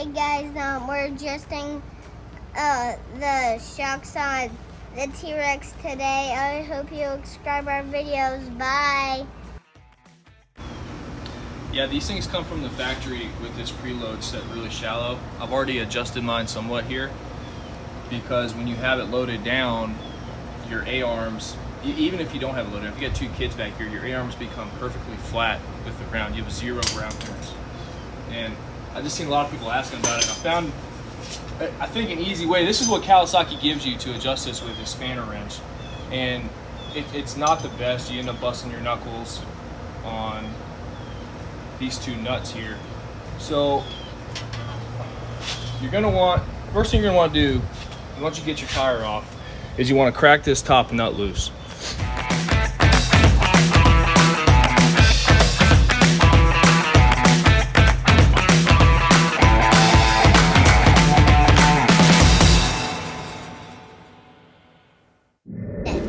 Hey guys, we're adjusting the shocks on the T-Rex today. I hope you subscribe our videos. Bye. Yeah, these things come from the factory with this preload set really shallow. I've already adjusted mine somewhat here because when you have it loaded down, your A-arms, even if you don't have it loaded, if you got two kids back here, your A-arms become perfectly flat with the ground. You have zero ground clearance. And I've just seen a lot of people asking about it. I think an easy way, this is what Kawasaki gives you to adjust this with, is spanner wrench. And it's not the best. You end up busting your knuckles on these two nuts here. So you're gonna want, first thing you're gonna want to do once you get your tire off is you want to crack this top nut loose.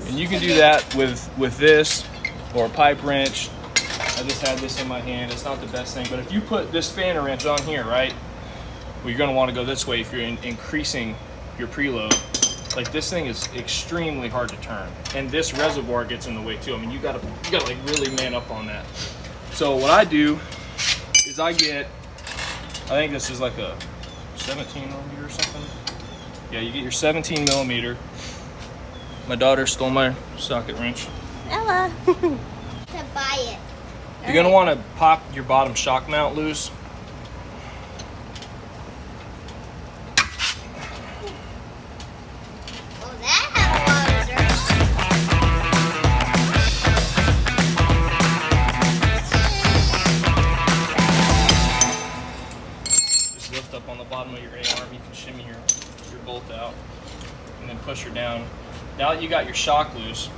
And you can do that with this or a pipe wrench. I just had this in my hand. It's not the best thing, but if you put this spanner wrench on here, right, well, you're going to want to go this way if you're increasing your preload. Like, this thing is extremely hard to turn, and this reservoir gets in the way too. I mean, you gotta like really man up on that. So what I do is I think this is like a 17 millimeter or something. Yeah, you get your 17 millimeter. My daughter stole my socket wrench. Ella. To buy it. You're gonna want to pop your bottom shock mount loose. Oh, that had a lot of dirt. Just lift up on the bottom of your A-arm. You can shimmy your bolt out and then push her down. Now that you got your shock loose,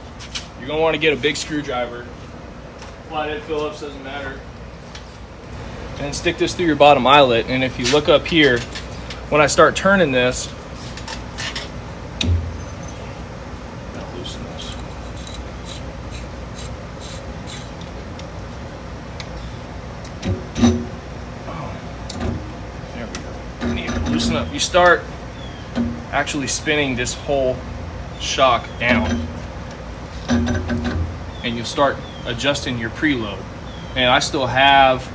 you're gonna want to get a big screwdriver. Flathead Phillips, doesn't matter. And stick this through your bottom eyelet. And if you look up here, when I start turning this, gotta loosen this. Oh, there we go. You need to loosen up. You start actually spinning this whole shock down, and you'll start adjusting your preload. And I still have,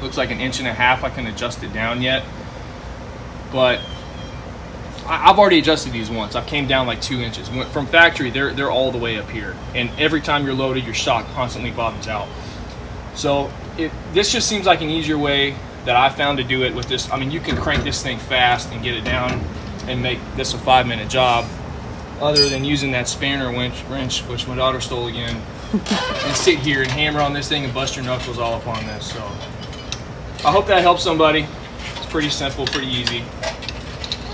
looks like 1.5 inches I can adjust it down yet, but I've already adjusted these once. I've came down like 2 inches from factory. They're all the way up here, and every time you're loaded, your shock constantly bottoms out. So this just seems like an easier way that I found to do it with this. I mean, you can crank this thing fast and get it down and make this a 5-minute job, other than using that spanner wrench, which my daughter stole again, and sit here and hammer on this thing and bust your knuckles all up on this. So I hope that helps somebody. It's pretty simple, pretty easy,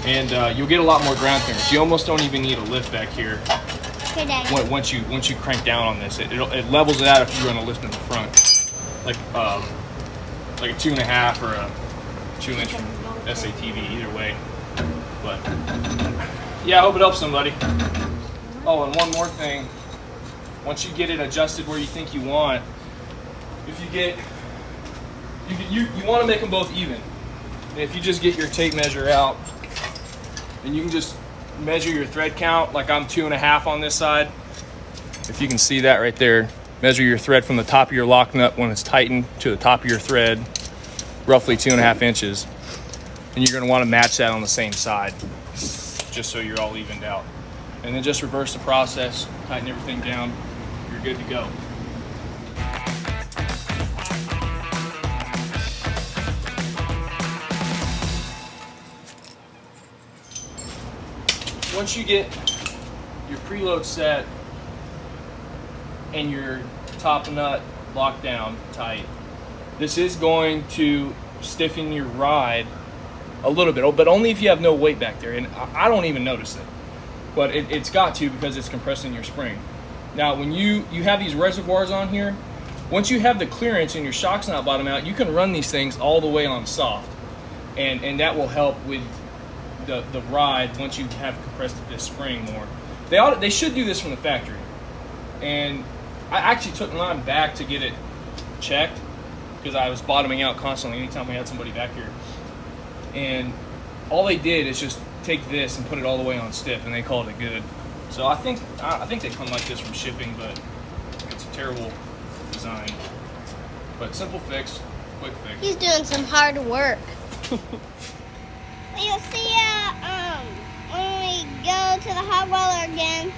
and you'll get a lot more ground clearance. You almost don't even need a lift back here. Once you crank down on this, it levels it out if you're going to lift in the front, like a 2.5 or a 2-inch SATV, either way. But yeah, I hope it helps somebody. Oh, and one more thing. Once you get it adjusted where you think you want, if you want to make them both even. And if you just get your tape measure out, and you can just measure your thread count, like I'm 2.5 on this side. If you can see that right there, measure your thread from the top of your lock nut when it's tightened to the top of your thread, roughly 2.5 inches. And you're going to want to match that on the same side, just so you're all evened out. And then just reverse the process, tighten everything down, you're good to go. Once you get your preload set and your top nut locked down tight, this is going to stiffen your ride a little bit, but only if you have no weight back there. And I don't even notice it, but it's got to, because it's compressing your spring. Now, when you have these reservoirs on here, once you have the clearance and your shock's not bottom out, you can run these things all the way on soft, and that will help with the ride once you have compressed this spring more. They should do this from the factory, and I actually took mine back to get it checked because I was bottoming out constantly anytime we had somebody back here. and all they did is just take this and put it all the way on stiff, and they called it good. So I think they come like this from shipping, but it's a terrible design. But simple fix, quick fix. He's doing some hard work. We'll see ya when we go to the hot roller again.